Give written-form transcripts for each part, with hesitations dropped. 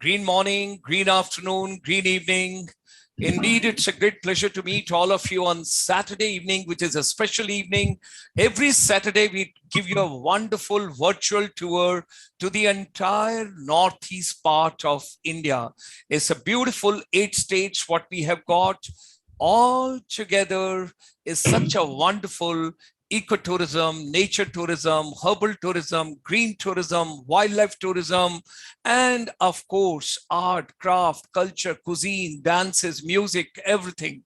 green morning, green afternoon, green evening. Indeed, it's a great pleasure to meet all of you on Saturday evening, which is a special evening. Every Saturday, we give you a wonderful virtual tour to the entire northeast part of India. It's a beautiful 8 states what we have got. All together is such a wonderful ecotourism, nature tourism, herbal tourism, green tourism, wildlife tourism, and of course, art, craft, culture, cuisine, dances, music, everything.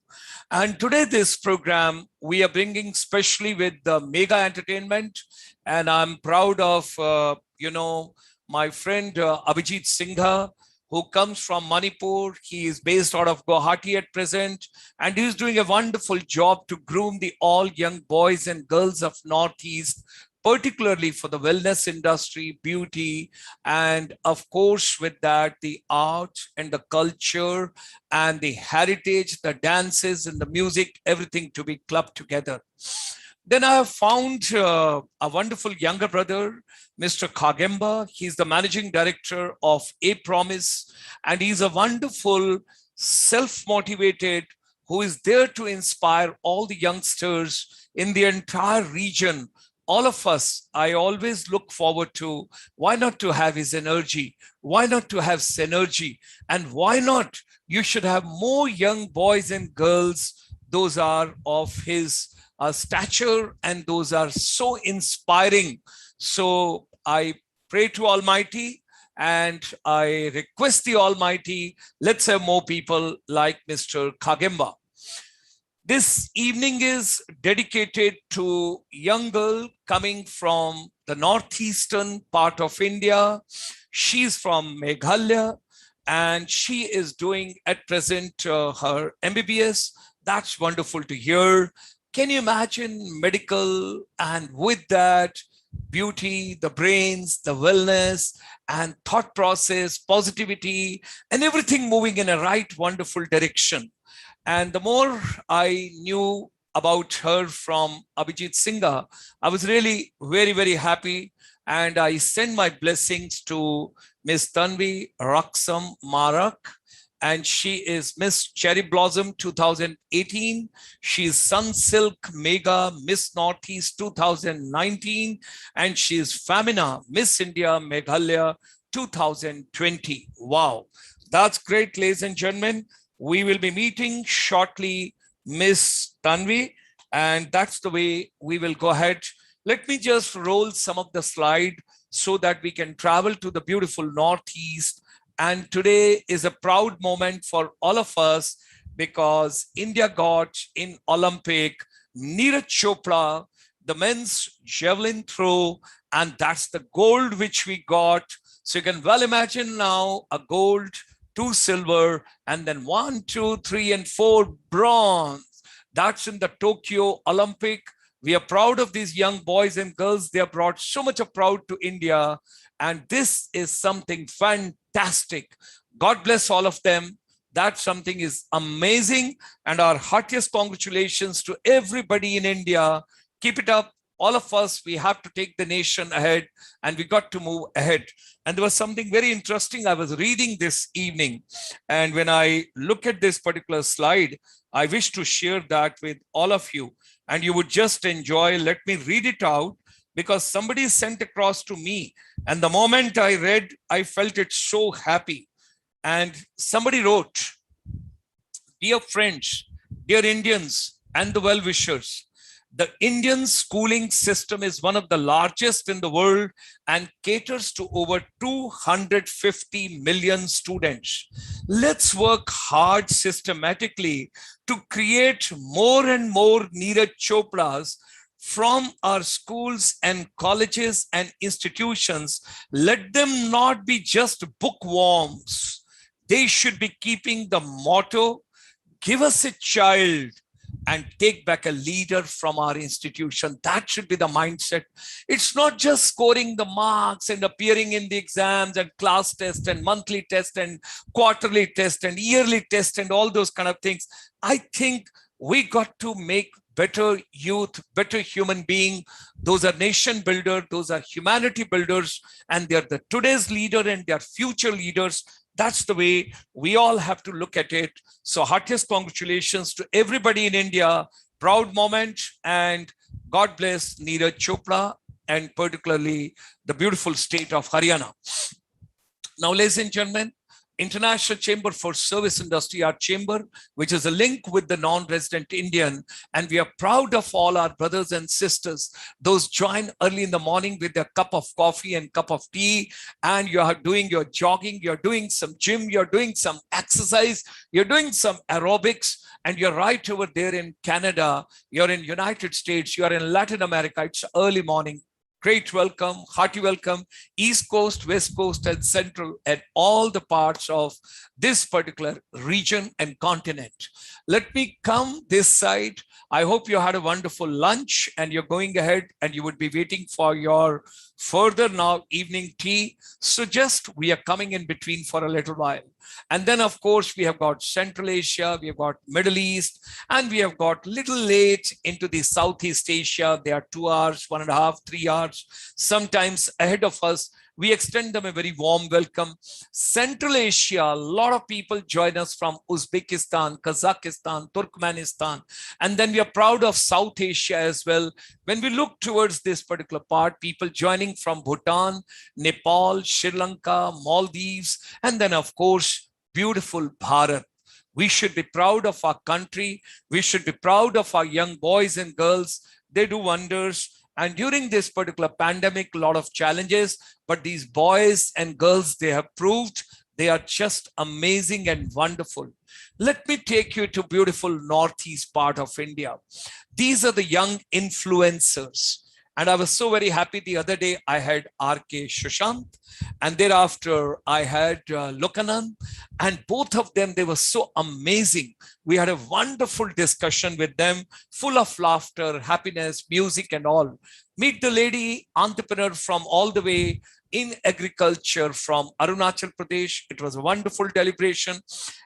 And today this program, we are bringing specially with the Mega Entertainment. And I'm proud of, my friend Abhijit Singha, who comes from Manipur. He is based out of Guwahati at present, and he's doing a wonderful job to groom the all young boys and girls of Northeast, particularly for the wellness industry, beauty, and of course, with that, the art and the culture and the heritage, the dances and the music, everything to be clubbed together. Then I have found a wonderful younger brother, Mr. Khagemba. He's the managing director of APromise, and he's a wonderful, self-motivated, who is there to inspire all the youngsters in the entire region. All of us, I always look forward to, why not to have his energy? Why not to have synergy? And why not? You should have more young boys and girls. Those are of his stature, and those are so inspiring. So I pray to Almighty and I request the Almighty, let's have more people like Mr. Khagemba. This evening is dedicated to young girl coming from the northeastern part of India. She's from Meghalaya and she is doing at present her MBBS. That's wonderful to hear. Can you imagine medical, and with that, beauty, the brains, the wellness, and thought process, positivity, and everything moving in a right, wonderful direction. And the more I knew about her from Abhijit Singha, I was really very, very happy. And I send my blessings to Ms.Tanvi, Raksam, Marak. And she is Miss Cherry Blossom 2018. She is Sunsilk Mega Miss Northeast 2019. And she is Femina Miss India Meghalaya 2020. Wow, that's great, ladies and gentlemen. We will be meeting shortly Miss Tanvi, and that's the way we will go ahead. Let me just roll some of the slide so that we can travel to the beautiful Northeast. And today is a proud moment for all of us because India got in Olympic Neeraj Chopra, the men's javelin throw, and that's the gold which we got. So you can well imagine now a gold, 2 silver, and then 1, 2, 3, and 4 bronze. That's in the Tokyo Olympic. We are proud of these young boys and girls. They have brought so much of proud to India. And this is something fantastic. God bless all of them. That something is amazing. And our heartiest congratulations to everybody in India. Keep it up. All of us, we have to take the nation ahead, and we got to move ahead. And there was something very interesting I was reading this evening. And when I look at this particular slide, I wish to share that with all of you. And you would just enjoy. Let me read it out, because somebody sent across to me. And the moment I read, I felt it so happy. And somebody wrote, "Dear friends, dear Indians and the well-wishers, the Indian schooling system is one of the largest in the world and caters to over 250 million students. Let's work hard systematically to create more and more Neeraj Chopras from our schools and colleges and institutions. Let them not be just bookworms. They should be keeping the motto, give us a child and take back a leader from our institution." That should be the mindset. It's not just scoring the marks and appearing in the exams and class test and monthly test and quarterly test and yearly test and all those kind of things. I think we got to make better youth, better human being. Those are nation builders, those are humanity builders, and they're the today's leader and they're future leaders. That's the way we all have to look at it. So heartiest congratulations to everybody in India. Proud moment, and God bless Neeraj Chopra and particularly the beautiful state of Haryana. Now, ladies and gentlemen, International Chamber for Service Industry, our chamber, which is a link with the non-resident Indian. And we are proud of all our brothers and sisters. Those join early in the morning with a cup of coffee and cup of tea, and you are doing your jogging, you're doing some gym, you're doing some exercise, you're doing some aerobics, and you're right over there in Canada, you're in United States, you're in Latin America, it's early morning. Great welcome, hearty welcome, East Coast, West Coast, and Central, and all the parts of this particular region and continent. Let me come this side. I hope you had a wonderful lunch and you're going ahead and you would be waiting for your further now evening tea. So just we are coming in between for a little while. And then, of course, we have got Central Asia, we have got Middle East, and we have got little late into the Southeast Asia. They are 2 hours, 1.5, 3 hours, sometimes ahead of us. We extend them a very warm welcome. Central Asia, a lot of people join us from Uzbekistan, Kazakhstan, Turkmenistan. And then we are proud of South Asia as well. When we look towards this particular part, people joining from Bhutan, Nepal, Sri Lanka, Maldives, and then, of course, beautiful Bharat. We should be proud of our country. We should be proud of our young boys and girls. They do wonders. And during this particular pandemic, a lot of challenges, but these boys and girls, they have proved they are just amazing and wonderful. Let me take you to beautiful northeast part of India. These are the young influencers. And I was so very happy the other day, I had R.K. Shushant, and thereafter I had Lokanan, and both of them, they were so amazing. We had a wonderful discussion with them, full of laughter, happiness, music and all. Meet the lady entrepreneur from all the way in agriculture from Arunachal Pradesh. It was a wonderful deliberation.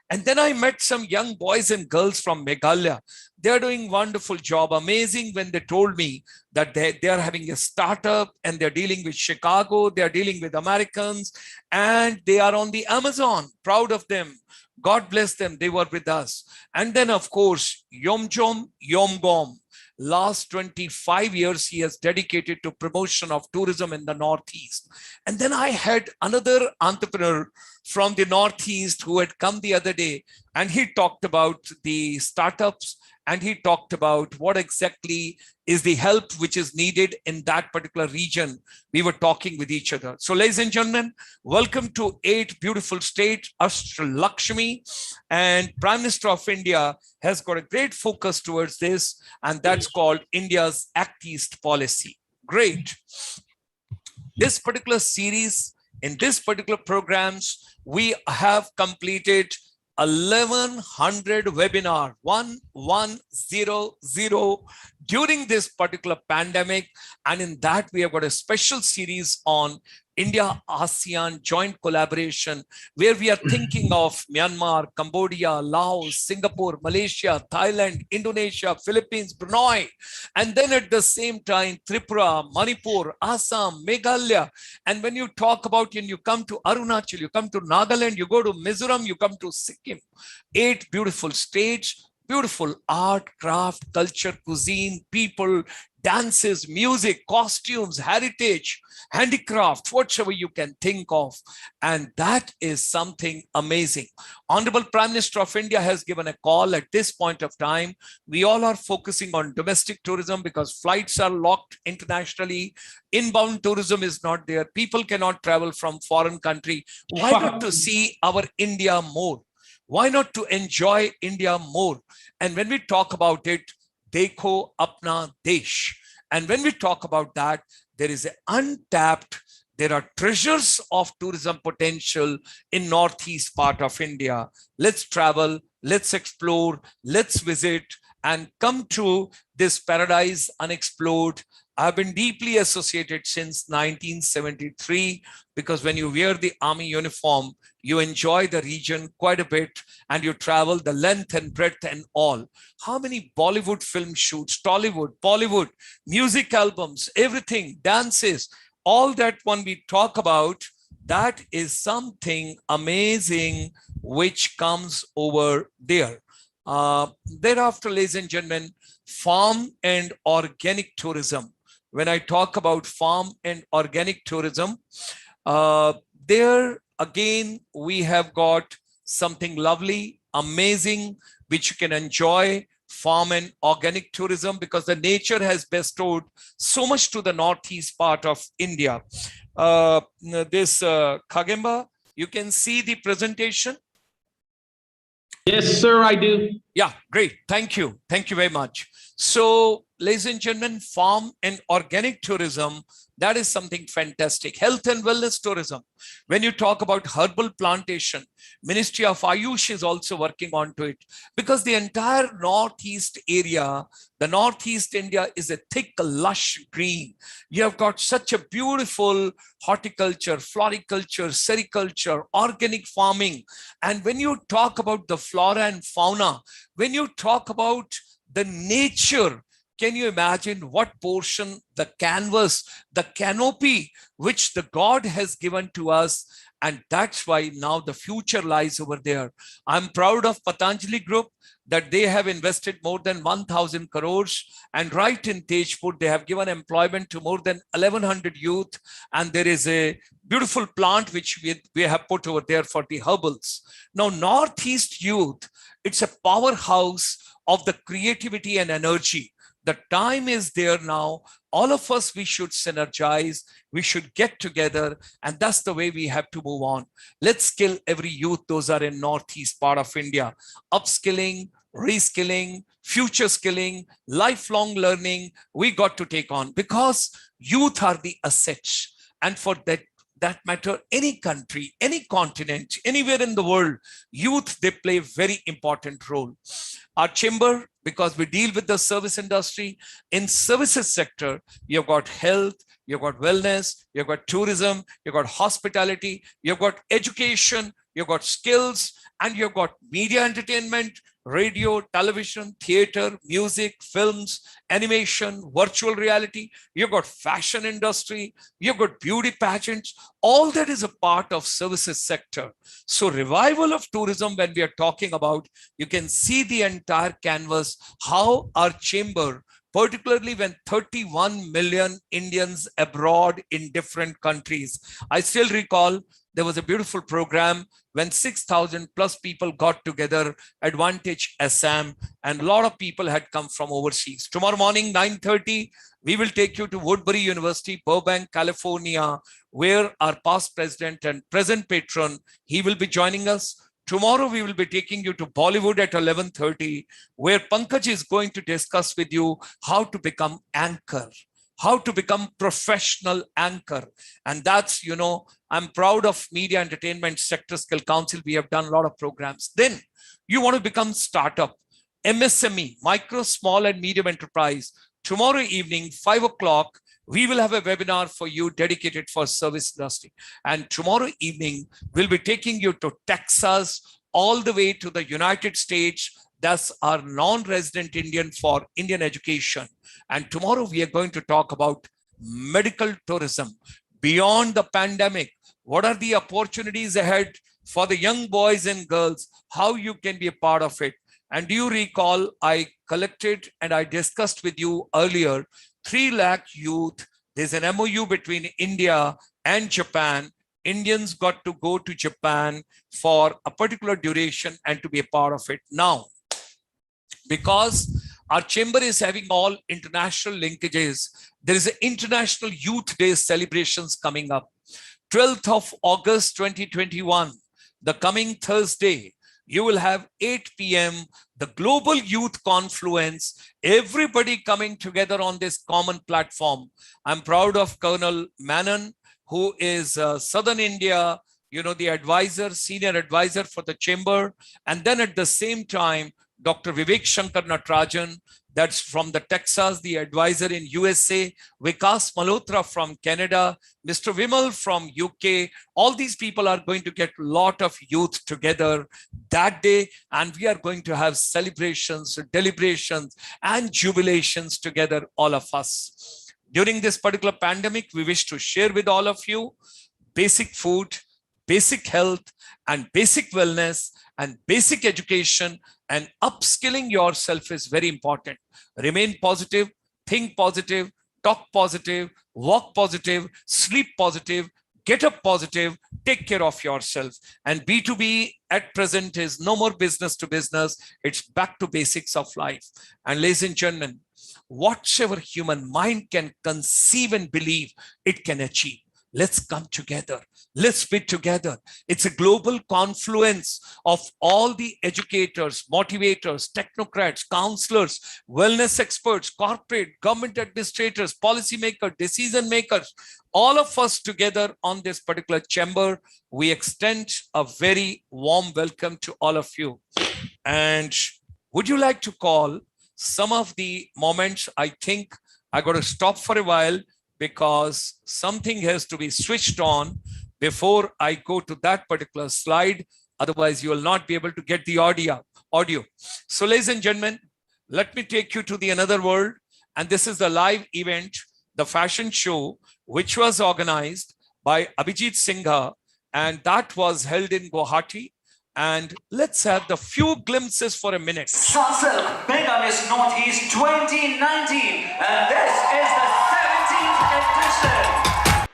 And then I met some young boys and girls from Meghalaya. They're doing wonderful job. Amazing when they told me that they are having a startup and they're dealing with Chicago, they're dealing with Americans, and they are on the Amazon. Proud of them. God bless them. They were with us. And then, of course, Yomjom Yomgom. Last 25 years, he has dedicated to promotion of tourism in the Northeast. And then I had another entrepreneur from the Northeast who had come the other day, and he talked about the startups, and he talked about what exactly is the help which is needed in that particular region. We were talking with each other. So, ladies and gentlemen, welcome to 8 beautiful states, Ashtra Lakshmi, and Prime Minister of India has got a great focus towards this, and that's called India's Act East policy. Great. This particular series, in this particular programs, we have completed 1100 webinar, 1100 during this particular pandemic. And in that, we have got a special series on India ASEAN joint collaboration, where we are thinking of Myanmar, Cambodia, Laos, Singapore, Malaysia, Thailand, Indonesia, Philippines, Brunei, and then at the same time, Tripura, Manipur, Assam, Meghalaya. And when you talk about, and you come to Arunachal, you come to Nagaland, you go to Mizoram, you come to Sikkim, 8 beautiful states, beautiful art, craft, culture, cuisine, people, dances, music, costumes, heritage, handicraft, whatever you can think of. And that is something amazing. Honorable Prime Minister of India has given a call at this point of time. We all are focusing on domestic tourism because flights are locked internationally. Inbound tourism is not there. People cannot travel from foreign country. Why not to see our India more? Why not to enjoy India more? And when we talk about it, Dekho Apna Desh. And when we talk about that, there is an untapped, there are treasures of tourism potential in northeast part of India. Let's travel, let's explore, let's visit and come to this paradise unexplored. I've been deeply associated since 1973 because when you wear the army uniform, you enjoy the region quite a bit and you travel the length and breadth and all. How many Bollywood film shoots, Tollywood, Bollywood, music albums, everything, dances, all that when we talk about, That is something amazing which comes over there. Thereafter, ladies and gentlemen, farm and organic tourism. When I talk about farm and organic tourism, there again, we have got something lovely, amazing, which you can enjoy, farm and organic tourism, because the nature has bestowed so much to the northeast part of India. This Khagemba, you can see the presentation. Yes, sir, I do. Yeah, great. Thank you. Thank you very much. So, ladies and gentlemen, farm and organic tourism, that is something fantastic. Health and wellness tourism. When you talk about herbal plantation, Ministry of Ayush is also working on to it, because the entire northeast area, the northeast India is a thick, lush green. You have got such a beautiful horticulture, floriculture, sericulture, organic farming. And when you talk about the flora and fauna, when you talk about the nature, can you imagine what portion, the canvas, the canopy, which the God has given to us? And that's why now the future lies over there. I'm proud of Patanjali Group that they have invested more than 1,000 crores. And right in Tejpur, they have given employment to more than 1,100 youth. And there is a beautiful plant which we have put over there for the herbals. Now, Northeast youth, it's a powerhouse of the creativity and energy. The time is there now. All of us, we should synergize. We should get together. And that's the way we have to move on. Let's skill every youth. Those are in northeast part of India. Upskilling, reskilling, future skilling, lifelong learning, we got to take on, because youth are the assets. And for that matter, any country, any continent, anywhere in the world, youth, they play a very important role. Our chamber, because we deal with the service industry, in services sector, you've got health, you've got wellness, you've got tourism, you've got hospitality, you've got education, you've got skills, and you've got media entertainment, radio, television, theater, music, films, animation, virtual reality. You've got fashion industry, you've got beauty pageants. All that is a part of services sector. So revival of tourism, when we are talking about, you can see the entire canvas, how our chamber, particularly when 31 million Indians abroad in different countries. I still recall there was a beautiful program when 6,000 plus people got together, Advantage Assam, and a lot of people had come from overseas. Tomorrow morning, 9:30, we will take you to Woodbury University, Burbank, California, where our past president and present patron, he will be joining us. Tomorrow, we will be taking you to Bollywood at 11:30, where Pankaj is going to discuss with you how to become anchor, how to become professional anchor. And that's, I'm proud of Media Entertainment Sector Skill Council. We have done a lot of programs. Then you want to become startup, MSME, micro, small and medium enterprise. Tomorrow evening, 5 o'clock, we will have a webinar for you dedicated for service industry. And tomorrow evening, we'll be taking you to Texas, all the way to the United States. That's our non-resident Indian for Indian education. And tomorrow we are going to talk about medical tourism. Beyond the pandemic, what are the opportunities ahead for the young boys and girls, how you can be a part of it. And do you recall, I collected and I discussed with you earlier, 3 lakh youth. There's an MOU between India and Japan. Indians got to go to Japan for a particular duration and to be a part of it. Now, because our chamber is having all international linkages, there is an International Youth Day celebrations coming up. 12th of August 2021, the coming Thursday, you will have 8 p.m. the Global Youth Confluence, everybody coming together on this common platform. I'm proud of Colonel Manan, who is Southern India, the advisor, senior advisor for the chamber. And then at the same time, Dr. Vivek Shankar Natarajan, that's from the Texas, the advisor in USA, Vikas Malhotra from Canada, Mr. Vimal from UK. All these people are going to get a lot of youth together that day, and we are going to have celebrations, deliberations, and jubilations together, all of us. During this particular pandemic, we wish to share with all of you basic food, basic health, and basic wellness, and basic education, and upskilling yourself is very important. Remain positive, think positive, talk positive, walk positive, sleep positive, get up positive, take care of yourself. And B2B at present is no more business to business. It's back to basics of life. And ladies and gentlemen, whatever human mind can conceive and believe, it can achieve. Let's come together. Let's be together. It's a global confluence of all the educators, motivators, technocrats, counselors, wellness experts, corporate, government administrators, policymakers, decision makers, all of us together on this particular chamber. We extend a very warm welcome to all of you. And would you like to call some of the moments? I think I got to stop for a while because something has to be switched on before I go to that particular slide. Otherwise, you will not be able to get the audio. So ladies and gentlemen, let me take you to the another world. And this is the live event, the fashion show, which was organized by Abhijit Singha, and that was held in Guwahati. And let's have the few glimpses for a minute. Sunsilk Mega Miss Northeast 2019, and this is the 17th edition.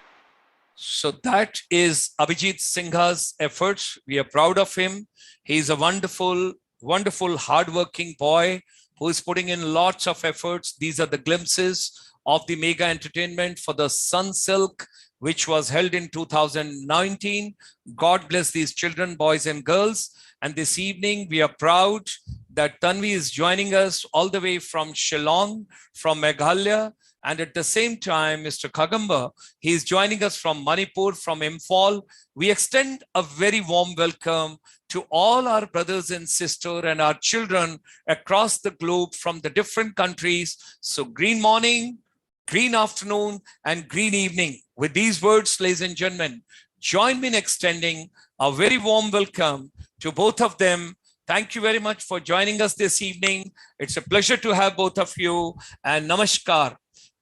So that is Abhijit Singha's efforts. We are proud of him. He's a wonderful, wonderful, hardworking boy who is putting in lots of efforts. These are the glimpses of the mega entertainment for the Sunsilk, which was held in 2019. God bless these children, boys and girls. And this evening, we are proud that Tanvi is joining us all the way from Shillong, from Meghalaya. And at the same time, Mr. Khagamba, he is joining us from Manipur, from Imphal. We extend a very warm welcome to all our brothers and sisters and our children across the globe from the different countries. So green morning, green afternoon, and green evening. With these words, ladies and gentlemen, join me in extending a very warm welcome to both of them. Thank you very much for joining us this evening. It's a pleasure to have both of you, and namaskar.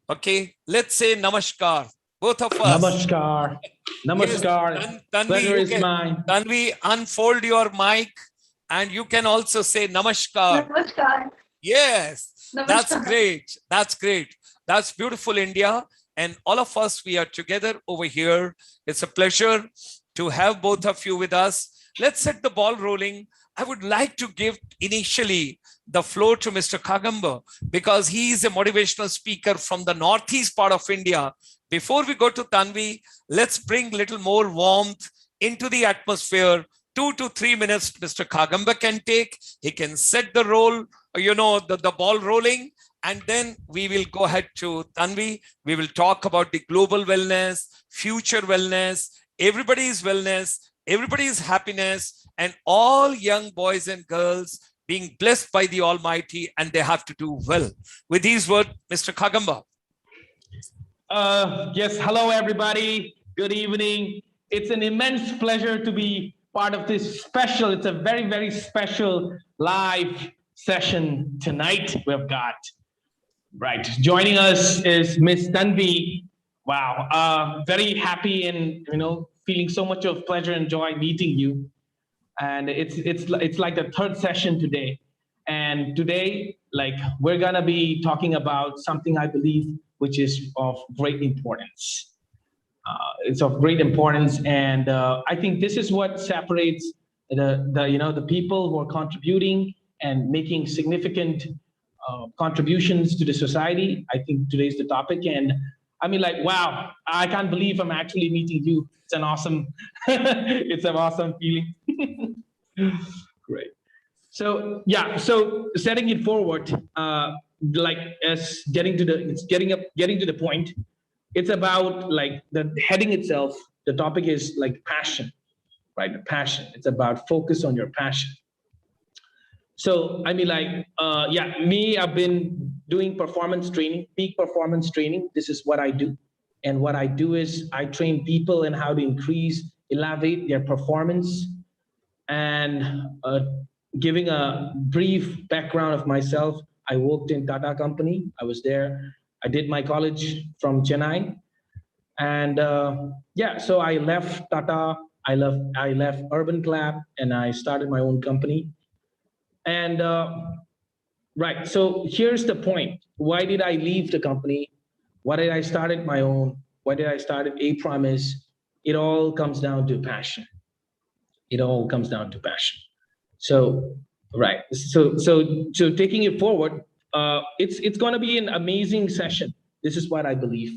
Okay, let's say namaskar, both of us. Namaskar. Namaskar. Yes, Tanvi, pleasure is mine. Tanvi, unfold your mic and you can also say namaskar. Namaskar. Yes, Namaskar. That's great. That's great. That's beautiful, India. And all of us, we are together over here. It's a pleasure to have both of you with us. Let's set the ball rolling. I would like to give initially the floor to Mr. Khagamba because he is a motivational speaker from the northeast part of India. Before we go to Tanvi, let's bring a little more warmth into the atmosphere. 2 to 3 minutes Mr. Khagamba can take. He can set the role, the ball rolling. And then we will go ahead to Tanvi. We will talk about the global wellness, future wellness, everybody's wellness, everybody's happiness, and all young boys and girls being blessed by the Almighty, and they have to do well. With these words, Mr. Khagamba. Yes, hello everybody. Good evening. It's an immense pleasure to be part of this special. It's a very, very special live session tonight we've got. Right, joining us is Ms.Tanvi. Wow, very happy and feeling so much of pleasure and joy meeting you. And it's like the third session today. And today, we're gonna be talking about something I believe which is of great importance. It's of great importance, and I think this is what separates the people who are contributing and making significant contributions to the society. I think today's the topic, and I mean, wow, I can't believe I'm actually meeting you. It's an awesome, it's an awesome feeling. Great. So yeah, so setting it forward, as getting to the point. It's about the heading itself. The topic is passion, right? The passion. It's about focus on your passion. So, I mean, I've been doing performance training, peak performance training. This is what I do. And what I do is I train people in how to elevate their performance. And giving a brief background of myself, I worked in Tata company. I was there. I did my college from Chennai. And yeah, so I left Tata, I left Urban Clap, and I started my own company. And right, so here's the point. Why did I leave the company? Why did I start my own? Why did I start APromise? It all comes down to passion. It all comes down to passion. So right, so taking it forward, it's going to be an amazing session. This is what I believe.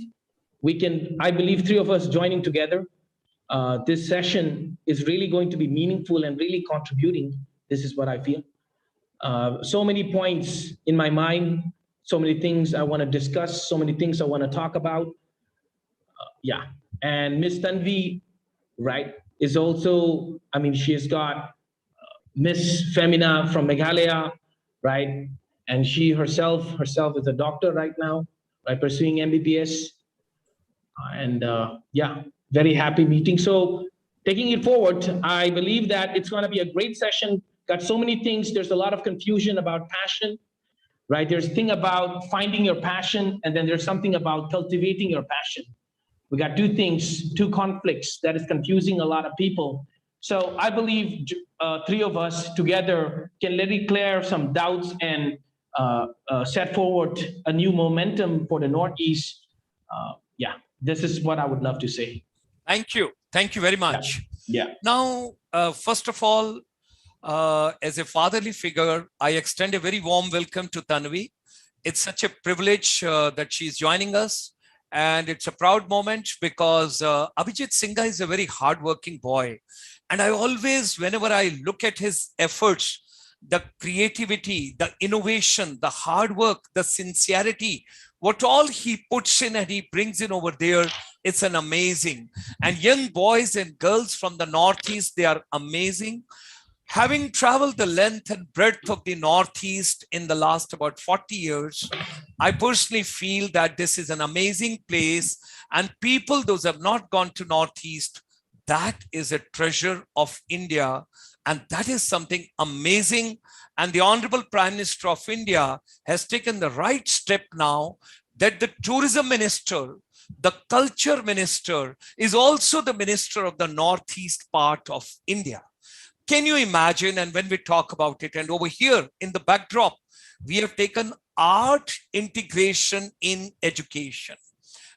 I believe three of us joining together, this session is really going to be meaningful and really contributing. This is what I feel. So many points in my mind, so many things I want to discuss, so many things I want to talk about. Yeah, and Ms.Tanvi, right, is also, I mean, she has got Miss Femina from Meghalaya, right? And she herself is a doctor right now, right, pursuing MBBS. And yeah, very happy meeting. So taking it forward, I believe that it's going to be a great session. Got so many things. There's a lot of confusion about passion, right? There's a thing about finding your passion, and then there's something about cultivating your passion. We got two things, two conflicts that is confusing a lot of people. So I believe three of us together can really clear some doubts and set forward a new momentum for the Northeast. Yeah, this is what I would love to say. Thank you. Thank you very much. Yeah. Now, first of all, as a fatherly figure, I extend a very warm welcome to Tanvi. It's such a privilege that she's joining us. And it's a proud moment because Abhijit Singha is a very hardworking boy. And I always, whenever I look at his efforts, the creativity, the innovation, the hard work, the sincerity, what all he puts in and he brings in over there, it's an amazing. And young boys and girls from the Northeast, they are amazing. Having traveled the length and breadth of the Northeast in the last about 40 years, I personally feel that this is an amazing place, and people, those who have not gone to Northeast, that is a treasure of India, and that is something amazing. And the Honorable Prime Minister of India has taken the right step now that the tourism minister, the culture minister, is also the minister of the Northeast part of India. Can you imagine? And when we talk about it, and over here in the backdrop, we have taken art integration in education.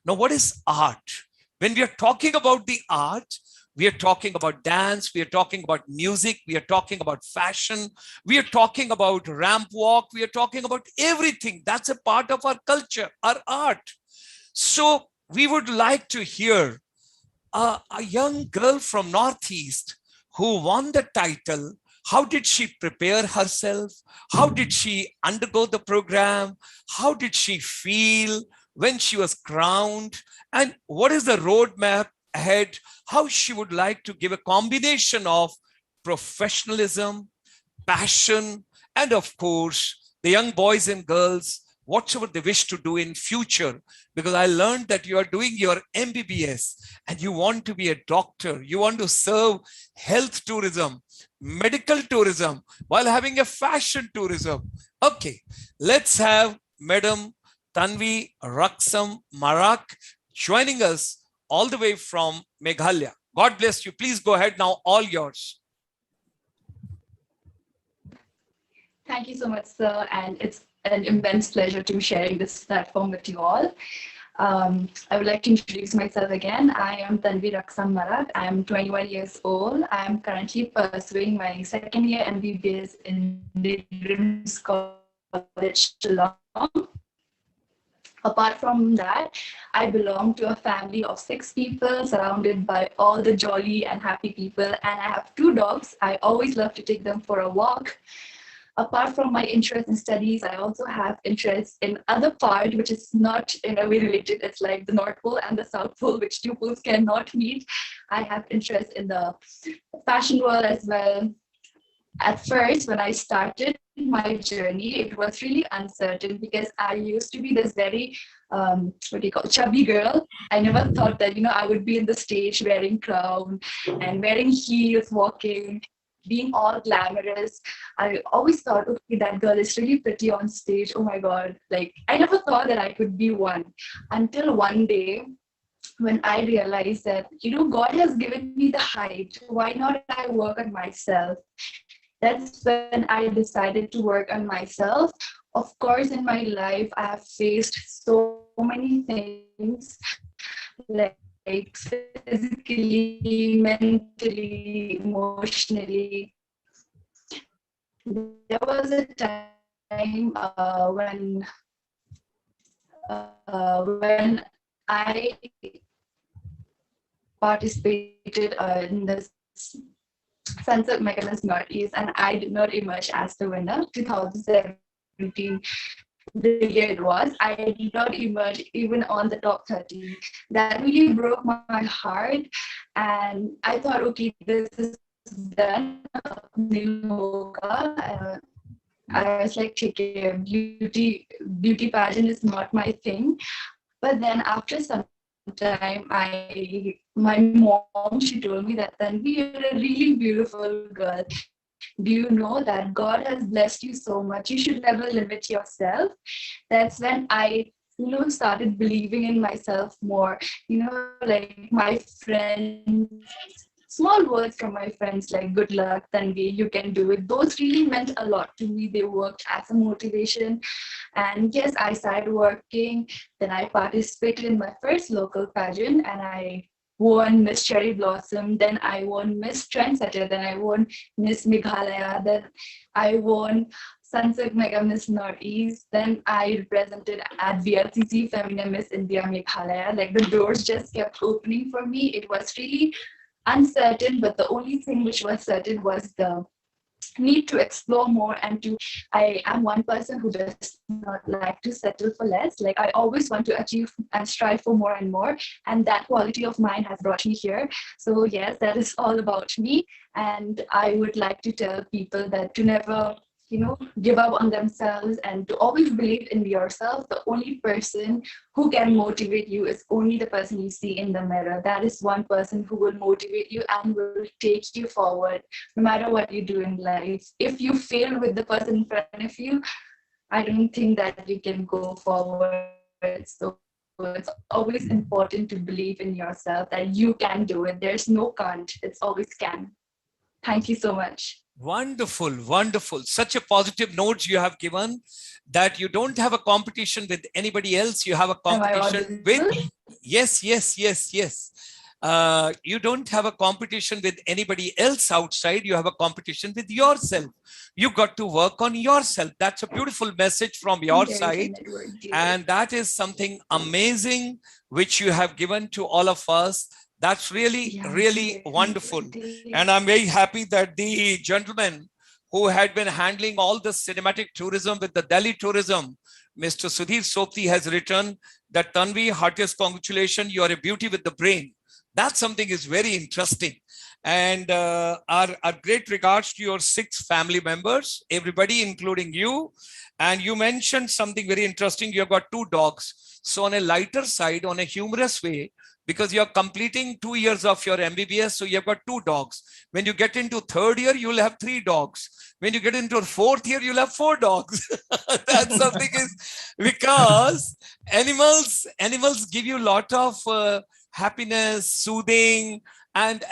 Now, what is art? When we are talking about the art, we are talking about dance, we are talking about music, we are talking about fashion, we are talking about ramp walk, we are talking about everything. That's a part of our culture, our art. So we would like to hear a young girl from Northeast who won the title. How did she prepare herself? How did she undergo the program? How did she feel when she was crowned? And what is the roadmap ahead? How she would like to give a combination of professionalism, passion, and of course, the young boys and girls, whatever they wish to do in future, because I learned that you are doing your MBBS and you want to be a doctor. You want to serve health tourism, medical tourism, while having a fashion tourism. Okay, let's have Madam Tanvi Raksam Marak joining us all the way from Meghalaya. God bless you. Please go ahead now, all yours. Thank you so much, sir. And it's an immense pleasure to be sharing this platform with you all. I would like to introduce myself again. I am Tanvi Raksam Marak. I am 21 years old. I am currently pursuing my second year MBBS in the Women's College, Shillong. Apart from that, I belong to a family of 6 people surrounded by all the jolly and happy people. And I have 2 dogs. I always love to take them for a walk. Apart from my interest in studies, I also have interest in other part, which is not in a way related. It's like the North Pole and the South Pole, which 2 poles cannot meet. I have interest in the fashion world as well. At first, when I started my journey, it was really uncertain because I used to be this very, chubby girl. I never thought that, I would be in the stage wearing crown and wearing heels, walking, being all glamorous. I always thought, okay, that girl is really pretty on stage. Oh my God. Like, I never thought that I could be one until one day when I realized that, God has given me the height. Why not I work on myself? That's when I decided to work on myself. Of course, in my life, I have faced so many things, like physically, mentally, emotionally. There was a time when I participated in this Sunsilk Mechanism Northeast, and I did not emerge as the winner. 2017, the year it was, I did not emerge even on the top 30. That really broke my heart, and I thought, okay, this is done. I was like, okay, beauty pageant is not my thing. But then after some time, my mom, she told me that, Tanvi, you're a really beautiful girl. Do you know that God has blessed you so much? You should never limit yourself. That's when I started believing in myself more. Like my friends, small words from my friends like, good luck, Tanvi, you can do it. Those really meant a lot to me. They worked as a motivation. And yes, I started working. Then I participated in my first local pageant, and I won Miss Cherry Blossom. Then I won Miss Trendsetter. Then I won Miss Meghalaya. Then I won Sunsilk Mega Miss Northeast. Then I represented at VLCC Femina Miss India Meghalaya. Like the doors just kept opening for me. It was really uncertain, but the only thing which was certain was the need to explore more I am one person who does not like to settle for less. Like I always want to achieve and strive for more and more, and that quality of mine has brought me here. So yes, that is all about me, and I would like to tell people that to never give up on themselves and to always believe in yourself. The only person who can motivate you is only the person you see in the mirror. That is one person who will motivate you and will take you forward no matter what you do in life. If you fail with the person in front of you, I don't think that you can go forward. So it's always important to believe in yourself that you can do it. There's no can't, it's always can. Thank you so much. Wonderful, wonderful. Such a positive note you have given, that you don't have a competition with anybody else. You have a competition with, yes. You don't have a competition with anybody else outside. You have a competition with yourself. You got to work on yourself. That's a beautiful message from your side. And that is something amazing which you have given to all of us. That's really, really wonderful. And I'm very happy that the gentleman who had been handling all the cinematic tourism with the Delhi tourism, Mr. Sudhir Sopti, has written that, Tanvi, heartiest congratulations, you are a beauty with the brain. That something is very interesting. And our great regards to your 6 family members, everybody, including you. And you mentioned something very interesting. You've got 2 dogs. So on a lighter side, on a humorous way, because you're completing 2 years of your MBBS, so you've got 2 dogs. When you get into 3rd year, you'll have 3 dogs. When you get into 4th year, you'll have 4 dogs. That's something is because animals give you a lot of happiness, soothing, and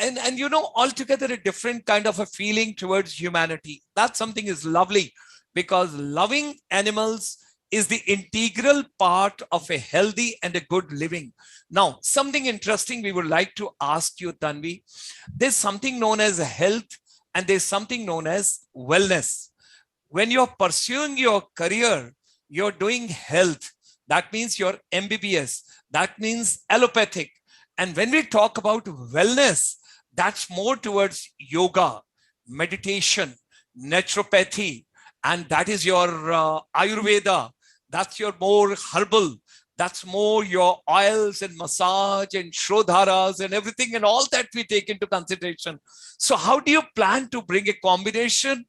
altogether a different kind of a feeling towards humanity. That something is lovely, because loving animals is the integral part of a healthy and a good living. Now, something interesting we would like to ask you, Tanvi. There's something known as health and there's something known as wellness. When you're pursuing your career, you're doing health. That means your MBBS. That means allopathic. And when we talk about wellness, that's more towards yoga, meditation, naturopathy, and that is your Ayurveda. That's your more herbal. That's more your oils and massage and shodharas and everything and all that we take into consideration. So how do you plan to bring a combination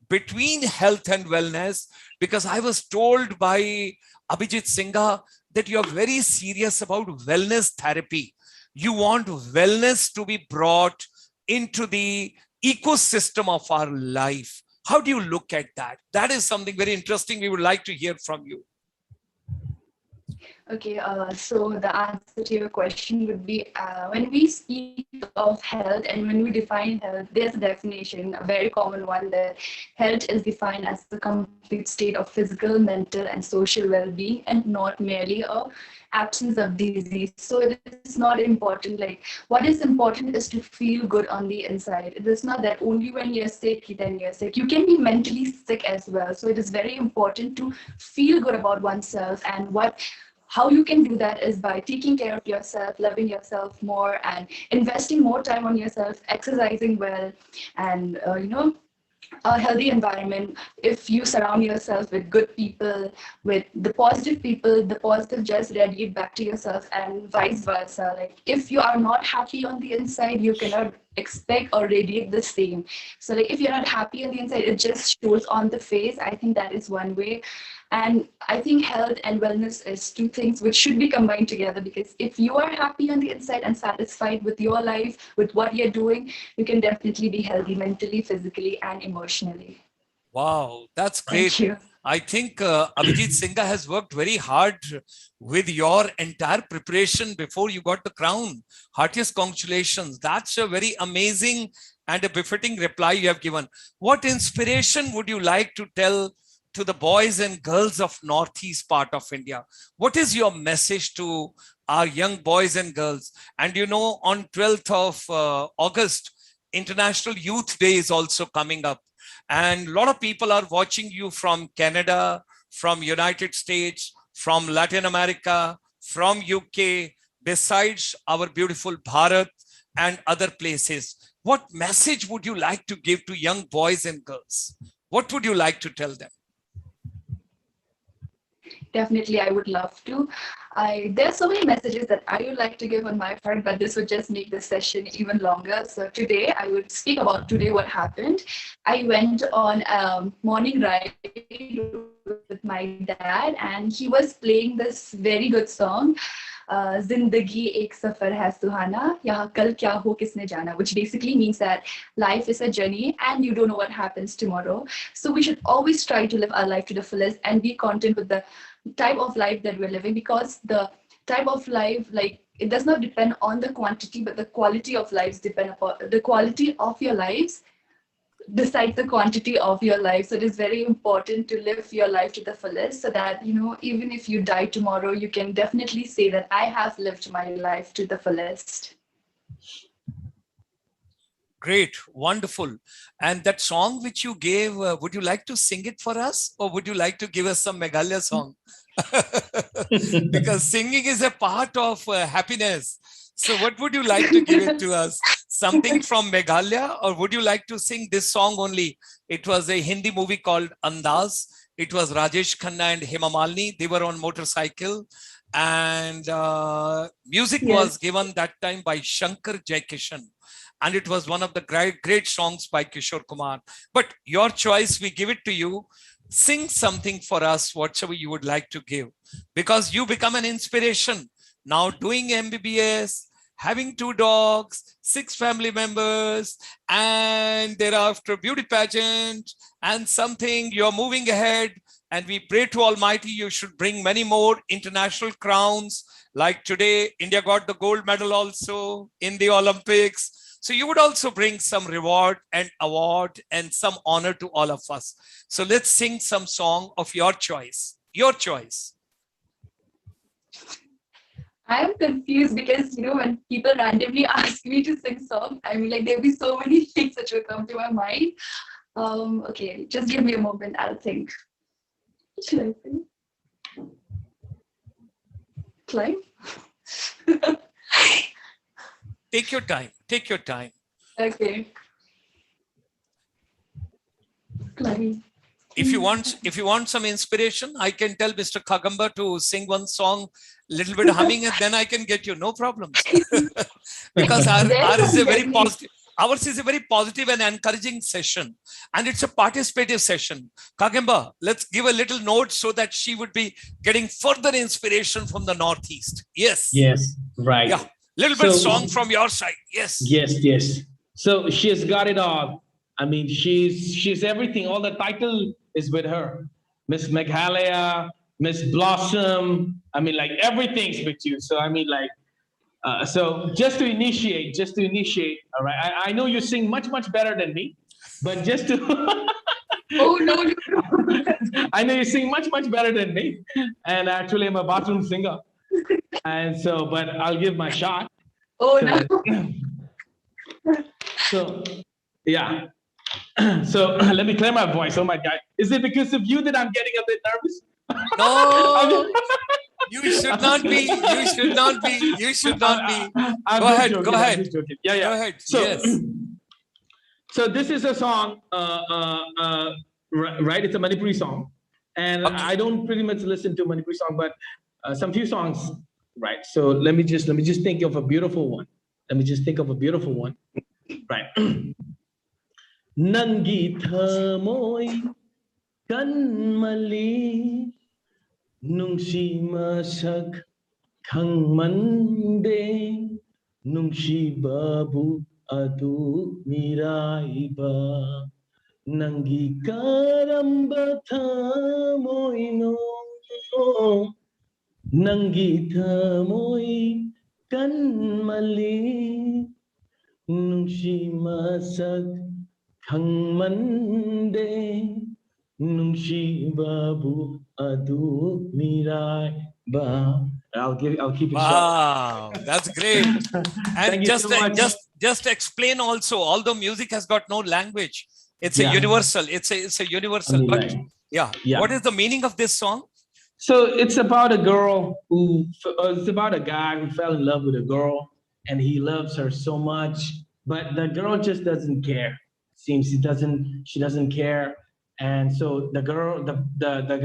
between health and wellness? Because I was told by Abhijit Singha that you are very serious about wellness therapy. You want wellness to be brought into the ecosystem of our life. How do you look at that? That is something very interesting we would like to hear from you. Okay, so the answer to your question would be when we speak of health and when we define health, there's a definition, a very common one, that health is defined as the complete state of physical, mental, and social well-being, and not merely a absence of disease. So it is not important. Like, what is important is to feel good on the inside. It is not that only when you're sick, then you're sick. You can be mentally sick as well. So it is very important to feel good about oneself, and how you can do that is by taking care of yourself, loving yourself more, and investing more time on yourself, exercising well, and a healthy environment. If you surround yourself with good people, with the positive just radiate back to yourself, and vice versa. Like, if you are not happy on the inside, you cannot expect or radiate the same. So like, if you're not happy on the inside, it just shows on the face. I think that is one way. And I think health and wellness is two things which should be combined together, because if you are happy on the inside and satisfied with your life, with what you're doing, you can definitely be healthy mentally, physically, and emotionally. Wow, that's great. Thank you. I think Abhijit Singha has worked very hard with your entire preparation before you got the crown. Heartiest congratulations. That's a very amazing and a befitting reply you have given. What inspiration would you like to tell to the boys and girls of Northeast part of India? What is your message to our young boys and girls? And you know, on 12th of August, International Youth Day is also coming up. And a lot of people are watching you from Canada, from United States, from Latin America, from UK, besides our beautiful Bharat and other places. What message would you like to give to young boys and girls? What would you like to tell them? Definitely, I would love to. There are so many messages that I would like to give on my part, but this would just make the session even longer. So today, I would speak about what happened. I went on a morning ride with my dad, and he was playing this very good song, Zindagi Ek Safar Hai Suhana, Yahan Kal Kya Ho Kisne Jana, which basically means that life is a journey and you don't know what happens tomorrow. So we should always try to live our life to the fullest and be content with the type of life that we're living, because the type of life, like, it does not depend on the quantity, but the quality of lives depend upon the quality of your lives decides the quantity of your life. So it is very important to live your life to the fullest, so that, you know, even if you die tomorrow, you can definitely say that I have lived my life to the fullest. Great, wonderful. And that song which you gave, would you like to sing it for us, or would you like to give us some Meghalaya song? Because singing is a part of happiness. So what would you like to give it to us? Something from Meghalaya, or would you like to sing this song only? It was a Hindi movie called Andaz. It was Rajesh Khanna and Hema Malini. They were on motorcycle, and music was given that time by Shankar Jaikishan. And it was one of the great songs by Kishore Kumar. But your choice, we give it to you. Sing something for us, whatever you would like to give, because you become an inspiration. Now doing MBBS, having 2 dogs, 6 family members, and thereafter beauty pageant and something, you're moving ahead. And we pray to Almighty, you should bring many more international crowns. Like today, India got the gold medal also in the Olympics. So you would also bring some reward and award and some honor to all of us. So let's sing some song of your choice. Your choice. I am confused because, you know, when people randomly ask me to sing songs, I mean, like, there'll be so many things that will come to my mind. Okay, just give me a moment. I'll think. What should I sing? Climb? Take your time. Take your time. Okay. Climb. If you want some inspiration, I can tell Mr. Khagamba to sing one song, little bit humming, and then I can get you. No problems. Because ours is a very positive. Ours is a very positive and encouraging session, and it's a participative session. Khagamba, let's give a little note so that she would be getting further inspiration from the Northeast. Yes. Yes, right. Yeah. Little bit song from your side. Yes. Yes. So she has got it all. I mean, she's everything. All the title is with her. Miss Meghalaya, Miss Blossom. I mean, like everything's with you. So I mean, like, so just to initiate, all right. I know you sing much better than me, but just to. Oh, no, no. I know you sing much better than me, and actually I'm a bathroom singer, and so, but I'll give my shot. Oh, So, no. so yeah. So let me clear my voice. Oh my God. Is it because of you that I'm getting a bit nervous? No, you should not be. You should not be. You should not be. Go ahead. Joking, Go I'm ahead. just joking. Yeah, yeah. Go ahead. So, Yes. so this is a song, right? It's a Manipuri song. And Okay. I don't pretty much listen to Manipuri song, but some few songs, right? So let me just think of a beautiful one. Right. Nangi thamoi kanmali nungsi masak khangmande nungsi babu adu miraiba nangi karamba thamoi no nangi thamoi kanmali nungsi masak khangmande nungsi babu adu mirai ba. I'll keep it short. Wow, that's great. Thank And you so much. just explain also, although music has got no language, it's a Yeah. universal. It's a universal. But yeah. Yeah. What is the meaning of this song? So it's about a girl it's about a guy who fell in love with a girl and he loves her so much, but the girl just doesn't care. Seems she doesn't care. And so the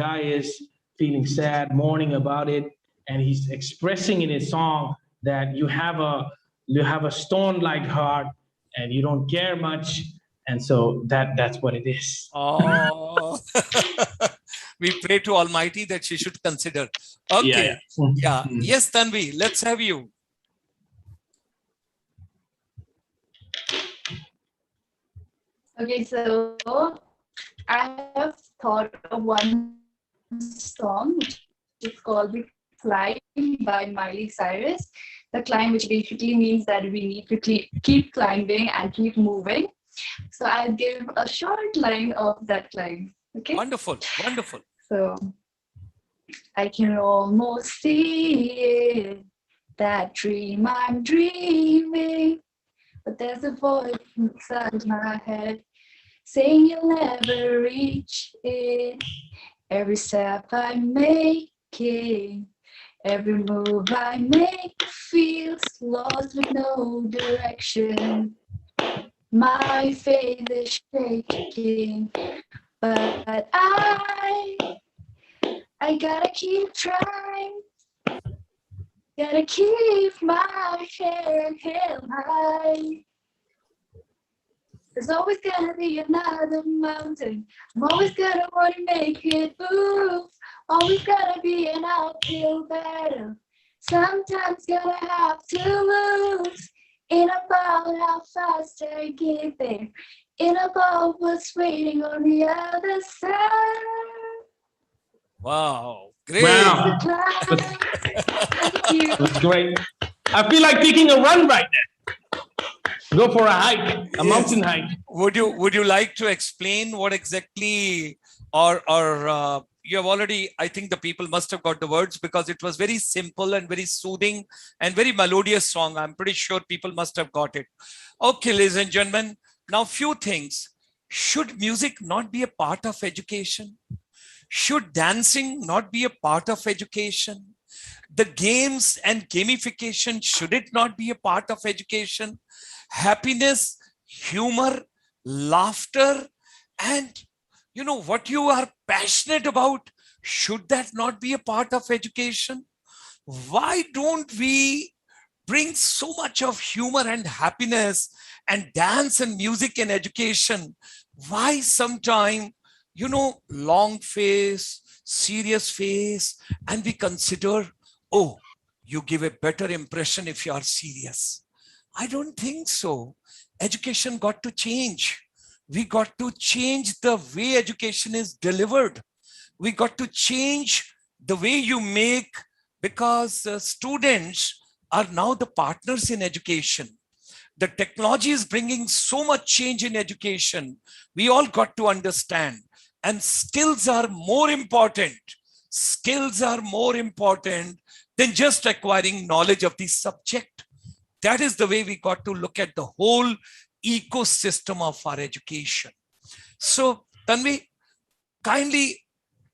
guy is feeling sad, mourning about it, and he's expressing in his song that you have a stone-like heart and you don't care much. And so that's what it is. Oh, we pray to Almighty that she should consider. Okay. Yeah. Yes, Tanvi, let's have you. Okay, so I have thought of one song which is called The Climb by Miley Cyrus. The climb, which basically means that we need to keep climbing and keep moving. So I'll give a short line of that climb. Okay. Wonderful, wonderful. So I can almost see it, that dream I'm dreaming, but there's a voice inside my head saying you'll never reach it. Every step I make it, every move I make feels lost with no direction. My faith is shaking, but I gotta keep trying. Gotta keep my head held high. There's always gonna be another mountain. I'm always gonna want to make it move. Always gonna be an uphill battle. Sometimes gonna have to lose. In about how fast I get there. In about what's waiting on the other side. Wow, great. Wow. Thank you. That's great. I feel like taking a run right now. Go for a hike, a mountain hike. Would you like to explain what exactly, or you have already, I think the people must have got the words because it was very simple and very soothing and very melodious song. I'm pretty sure people must have got it. Okay, ladies and gentlemen, now few things. Should music not be a part of education? Should dancing not be a part of education? The games and gamification, should it not be a part of education? Happiness, humor, laughter, and you know what you are passionate about, should that not be a part of education? Why don't we bring so much of humor and happiness and dance and music in education? Why sometime, you know, long face, serious face, and we consider, oh, you give a better impression if you are serious? I don't think so. Education got to change. We got to change the way education is delivered. We got to change the way you make, because students are now the partners in education. The technology is bringing so much change in education. We all got to understand, and skills are more important. Skills are more important than just acquiring knowledge of the subject. That is the way we got to look at the whole ecosystem of our education. So, Tanvi, kindly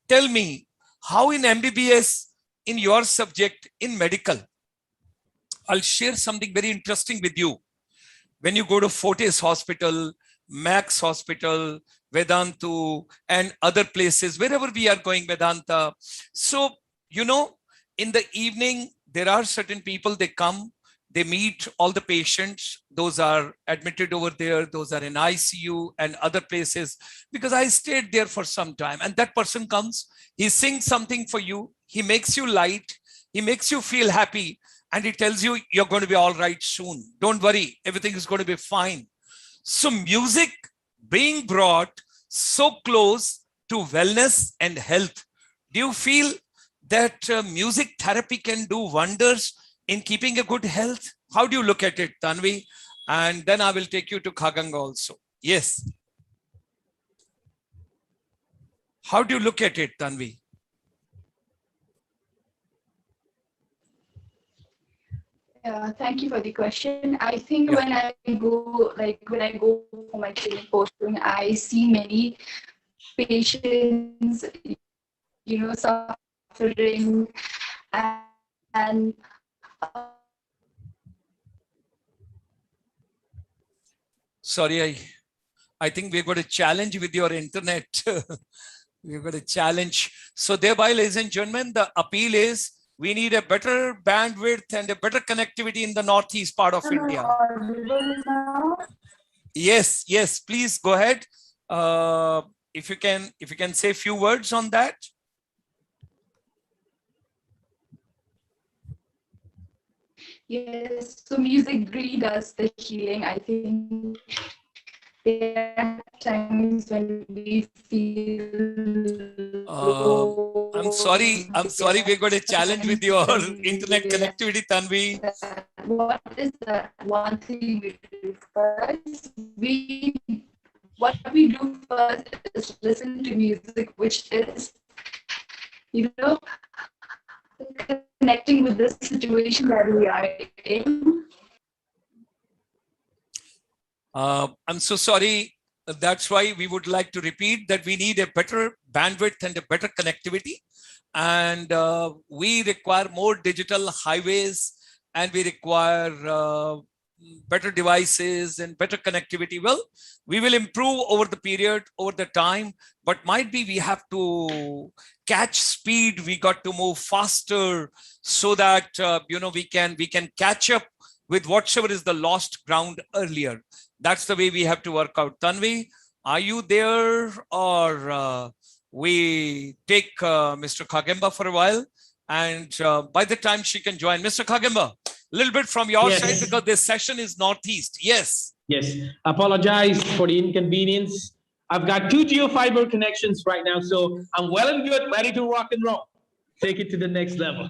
tell me how in MBBS, in your subject, in medical, I'll share something very interesting with you. When you go to Fortis Hospital, Max Hospital, Vedantu, and other places, wherever we are going, Vedanta. So, you know, in the evening, there are certain people, they come, they meet all the patients. Those are admitted over there. Those are in ICU and other places, because I stayed there for some time. And that person comes, he sings something for you. He makes you light. He makes you feel happy. And he tells you, you're going to be all right soon. Don't worry. Everything is going to be fine. So music being brought so close to wellness and health. Do you feel that music therapy can do wonders in keeping a good health? How do you look at it, Tanvi? And then I will take you to Khagamba also. Yes. How do you look at it, Tanvi? Thank you for the question. I think when I go for my training posting, I see many patients, you know, suffering, and sorry, I think we've got a challenge with your internet. We've got a challenge. So thereby, ladies and gentlemen, the appeal is we need a better bandwidth and a better connectivity in the northeast part of India. Yes, yes, please go ahead. If you can say a few words on that. Yes, so music really does the healing. I think there are times when we feel I'm sorry, we're going to challenge with your internet connectivity, Tanvi. What is the one thing we do first? What we do first is listen to music, which is, you know, connecting with the situation that we are in. I'm so sorry. That's why we would like to repeat that we need a better bandwidth and a better connectivity. And we require more digital highways, and we require better devices and better connectivity. Well, we will improve over the period, over the time, but might be we have to catch speed. We got to move faster so that, you know, we can catch up with whatever is the lost ground earlier. That's the way we have to work out. Tanvi, are you there, or we take Mr. Khagemba for a while, and by the time she can join, Mr. Khagemba, a little bit from your side, because this session is northeast. Yes. Yes. Apologize for the inconvenience. I've got 2 geofiber connections right now, so I'm well and good, ready to rock and roll. Take it to the next level.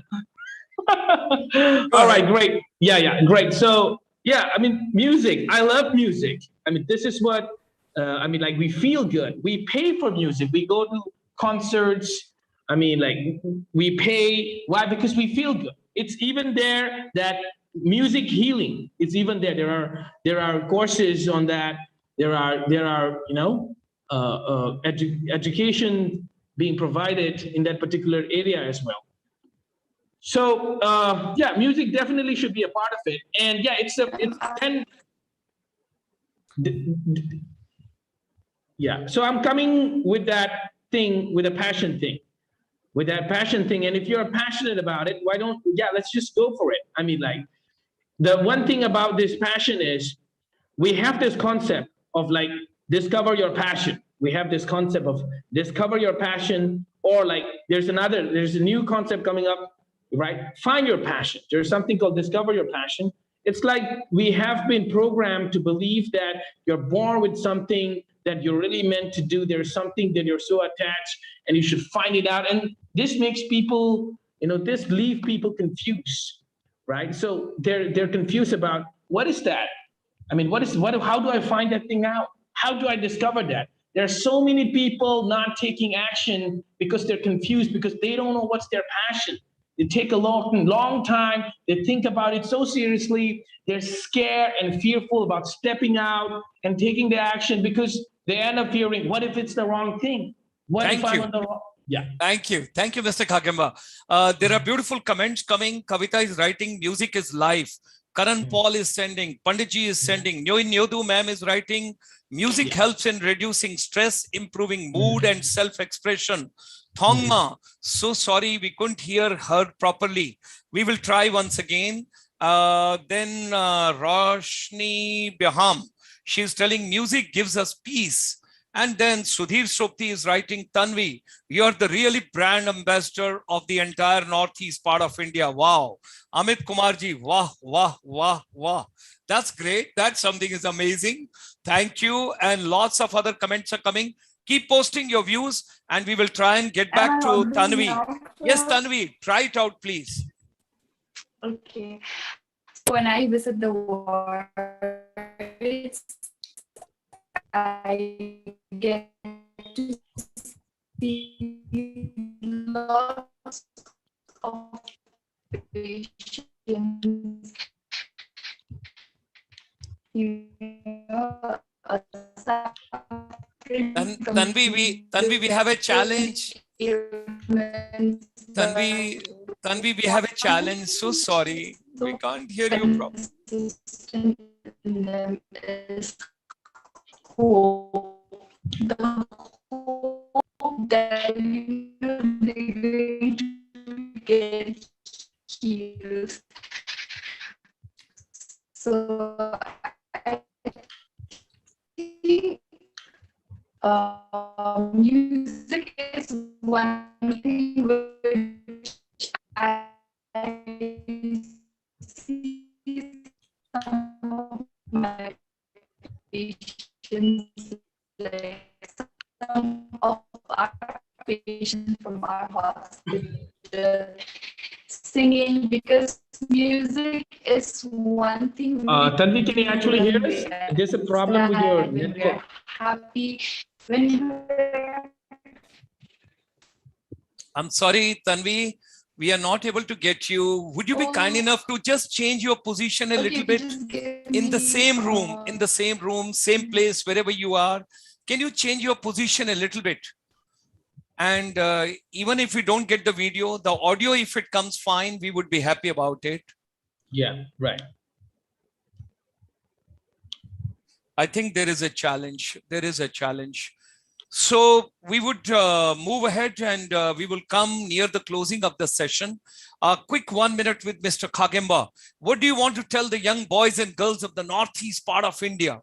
All right, great. Yeah, great. So, yeah, I mean, music. I love music. I mean, this is what, I mean, like, we feel good. We pay for music. We go to concerts. I mean, like, we pay. Why? Because we feel good. It's even there that music healing. It's even there. There are courses on that. There are you know, education being provided in that particular area as well. So yeah, music definitely should be a part of it. And yeah, yeah. So I'm coming with that thing, with a passion thing. With that passion thing. And if you're passionate about it, why don't, yeah, let's just go for it. I mean, like, the one thing about this passion is we have this concept of, like, discover your passion. We have this concept of discover your passion, or like there's a new concept coming up, right? Find your passion. There's something called discover your passion. It's like we have been programmed to believe that you're born with something that you're really meant to do. There's something that you're so attached and you should find it out. And this makes people, this leave people confused, right? So they're confused about what is that? I mean, how do I find that thing out? How do I discover that? There are so many people not taking action because they're confused, because they don't know what's their passion. They take a long time. They think about it so seriously. They're scared and fearful about stepping out and taking the action because they end up fearing, what if it's the wrong thing? What if I'm on the wrong? Yeah. Thank you, Mr. Khagemba. There are beautiful comments coming. Kavita is writing, music is life. Karan Paul is sending, Panditji is sending, Nyodu ma'am is writing, music helps in reducing stress, improving mood and self-expression. Thongma, so sorry we couldn't hear her properly. We will try once again. Then Roshni Beham, she's telling music gives us peace. And then Sudhir Sopti is writing, Tanvi, you're the really brand ambassador of the entire Northeast part of India. Wow. Amit Kumarji, wah, wah, wah, wah. That's great. That something is amazing. Thank you. And lots of other comments are coming. Keep posting your views and we will try and get back to Tanvi. Yes, Tanvi, try it out, please. Okay. So when I visit the wards, I get to see lots of patients, Tanvi, we have a challenge. Tanvi, we have a challenge. So sorry. We can't hear you properly. The hope that they're going to get healed. So I think music is one thing which I see some of my patients, like some of our patients from our hospital singing, because music is one thing. Tanvi, can you actually hear us? There's a problem with your network. Happy when I'm sorry, Tanvi, we are not able to get you. Would you be kind enough to just change your position a little bit in the same room, same place, wherever you are? Can you change your position a little bit? And even if we don't get the video, the audio, if it comes fine, we would be happy about it. Yeah, right. I think there is a challenge. There is a challenge. So we would move ahead and we will come near the closing of the session. A quick 1 minute with Mr. Khagemba. What do you want to tell the young boys and girls of the Northeast part of India?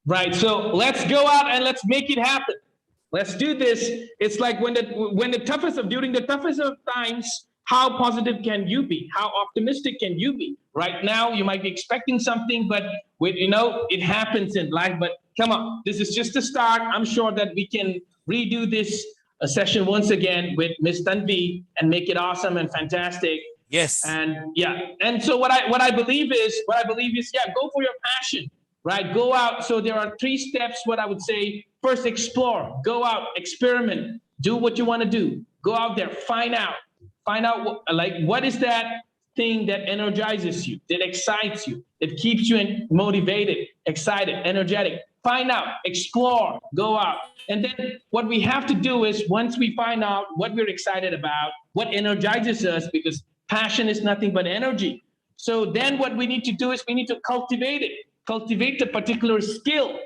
Right. So let's go out and let's make it happen. Let's do this. It's like during the toughest of times, how positive can you be? How optimistic can you be? Right now, you might be expecting something, but it happens in life. But come on, this is just a start. I'm sure that we can redo this session once again with Ms.Tanvi and make it awesome and fantastic. Yes. And yeah. And so what I believe is, go for your passion, right? Go out. So there are 3 steps. What I would say: first, explore, go out, experiment, do what you want to do. Go out there, find out what is that thing that energizes you, that excites you, that keeps you motivated, excited, energetic. Find out, explore, go out. And then what we have to do is, once we find out what we're excited about, what energizes us, because passion is nothing but energy. So then what we need to do is we need to cultivate the particular skill.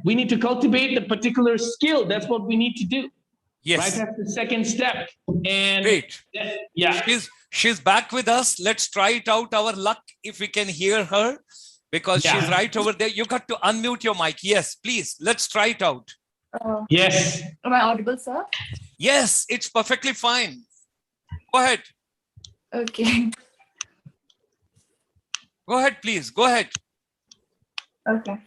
We need to cultivate the particular skill. That's what we need to do. Yes. Right, that's the second step. And great. Yeah. She's back with us. Let's try it out, our luck, if we can hear her, because she's right over there. You got to unmute your mic. Yes, please. Let's try it out. Yes. Am I audible, sir? Yes, it's perfectly fine. Go ahead. Okay. Go ahead, please. Go ahead. Okay.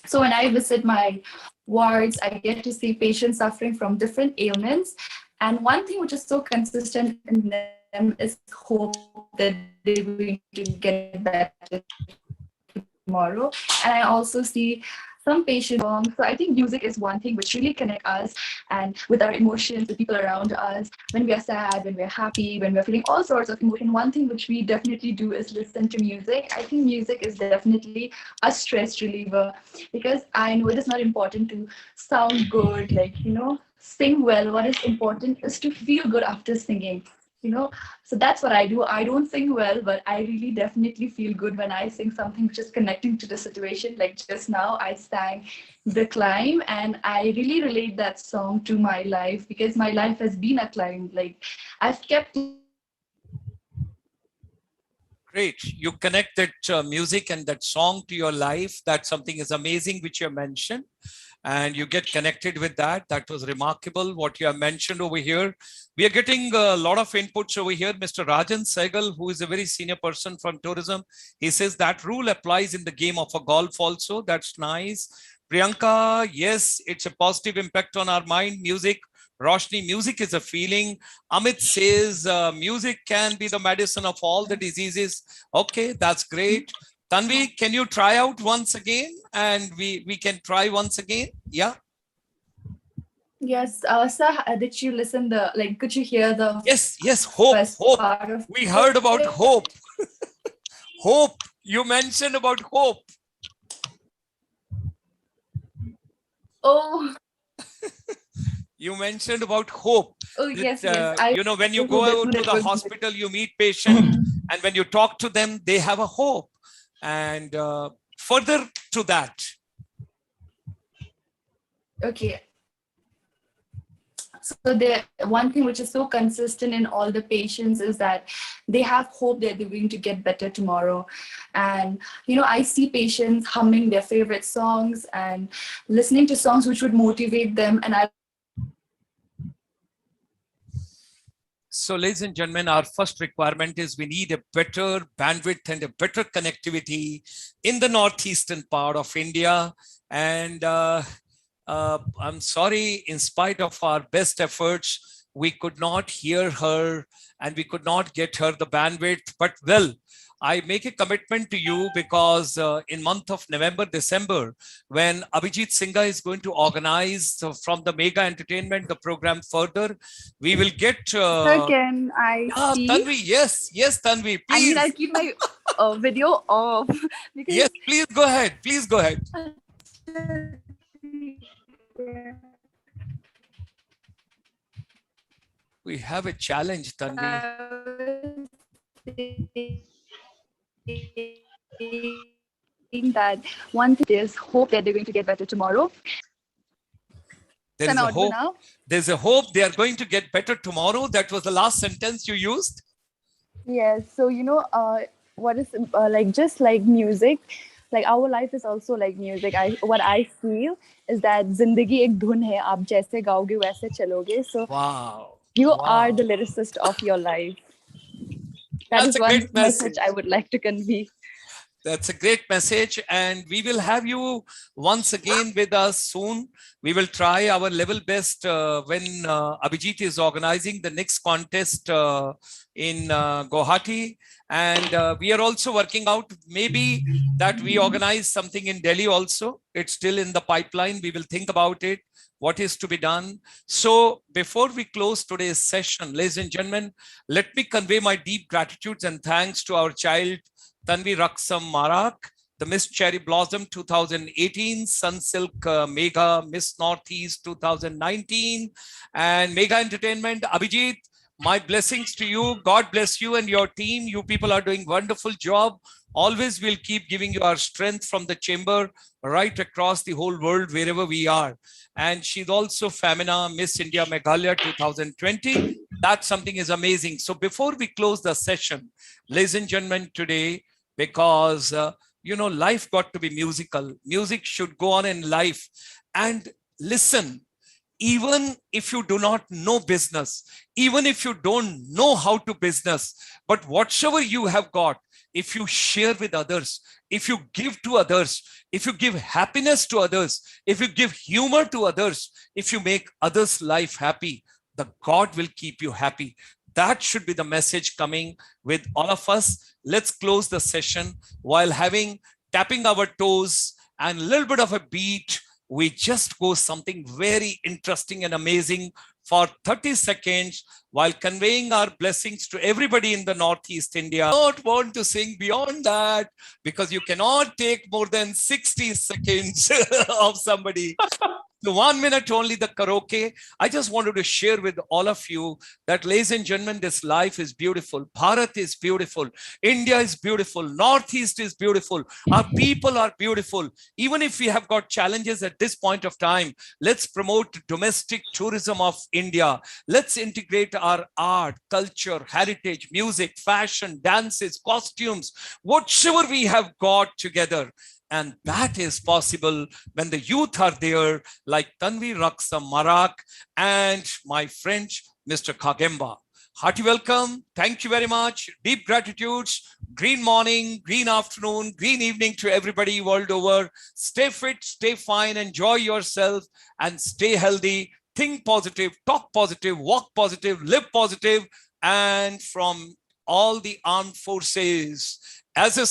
So when I visit my wards, I get to see patients suffering from different ailments. And one thing which is so consistent in them is hope that they're going to get better tomorrow. And I also see some patients. So I think music is one thing which really connects us and with our emotions, with people around us. When we are sad, when we're happy, when we're feeling all sorts of emotion, one thing which we definitely do is listen to music. I think music is definitely a stress reliever, because I know it is not important to sound good, like, sing well. What is important is to feel good after singing. So that's what I do. I don't sing well, but I really definitely feel good when I sing something which is connecting to the situation. Like just now I sang The Climb, and I really relate that song to my life, because my life has been a climb. Like I've kept. Great. You connect that music and that song to your life. That something is amazing, which you mentioned. And you get connected with that. That was remarkable what you have mentioned over here. We are getting a lot of inputs over here. Mr. Rajan Sehgal, who is a very senior person from tourism, he says that rule applies in the game of a golf also. That's nice. Priyanka, yes, it's a positive impact on our mind. Music, Roshni, music is a feeling. Amit says music can be the medicine of all the diseases. Okay, that's great. Tanvi, can you try out once again? And we can try once again. Yeah. Yes, sir, did you listen could you hear the Yes, hope. We heard about hope. Hope. You mentioned about hope. Oh. You mentioned about hope. Oh, yes. When you go out to the hospital, you meet patients, and when you talk to them, they have a hope. And further to that. Okay. So the one thing which is so consistent in all the patients is that they have hope that they're going to get better tomorrow. And, I see patients humming their favorite songs and listening to songs which would motivate them. And So, ladies and gentlemen, our first requirement is we need a better bandwidth and a better connectivity in the northeastern part of India. And I'm sorry, in spite of our best efforts, we could not hear her and we could not get her the bandwidth. But well, I make a commitment to you, because in month of November, December, when Abhijit Singha is going to organize from the Mega Entertainment, the program further, we will get... Sir, can I speak? Tanvi, yes, Tanvi, please. I'll keep my video off. Because... Yes, please go ahead. Please go ahead. We have a challenge, Tanvi. That one thing is hope that they're going to get better tomorrow. There is a hope. There's a hope they are going to get better tomorrow. That was the last sentence you used. Yes. So, what is just like music, like our life is also like music. What I feel is that zindagi ek dhun hai, aap jaise gaoge waise chaloge. So wow. You are the lyricist of your life. That's one message I would like to convey. That's a great message, and we will have you once again with us soon. We will try our level best when Abhijit is organizing the next contest in Guwahati. And we are also working out maybe that we organize something in Delhi also. It's still in the pipeline. We will think about it, what is to be done. So before we close today's session, ladies and gentlemen, let me convey my deep gratitude and thanks to our child, Tanvi Raksam Marak, the Miss Cherry Blossom 2018, Sunsilk Mega Miss Northeast 2019, and Mega Entertainment. Abhijit, my blessings to you. God bless you and your team. You people are doing wonderful job. Always will keep giving you our strength from the chamber right across the whole world, wherever we are. And she's also Femina, Miss India Meghalaya 2020. That something is amazing. So before we close the session, ladies and gentlemen, today, because, life got to be musical. Music should go on in life. And listen, even if you do not know business, even if you don't know how to business, but whatsoever you have got, if you share with others, if you give to others, if you give happiness to others, if you give humor to others, if you make others' life happy, the God will keep you happy. That should be the message coming with all of us. Let's close the session while tapping our toes and a little bit of a beat. We just go something very interesting and amazing for 30 seconds while conveying our blessings to everybody in the Northeast India. I don't want to sing beyond that because you cannot take more than 60 seconds of somebody. The 1 minute only, the karaoke. I just wanted to share with all of you that, ladies and gentlemen, this life is beautiful. Bharat is beautiful. India is beautiful. Northeast is beautiful. Our people are beautiful. Even if we have got challenges at this point of time, let's promote domestic tourism of India. Let's integrate our art, culture, heritage, music, fashion, dances, costumes, whatever we have got together. And that is possible when the youth are there, like Tanvi, Raksam, Marak, and my friend, Mr. Khagemba. Hearty welcome. Thank you very much. Deep gratitudes. Green morning, green afternoon, green evening to everybody world over. Stay fit, stay fine, enjoy yourself, and stay healthy. Think positive, talk positive, walk positive, live positive. And from all the armed forces, as a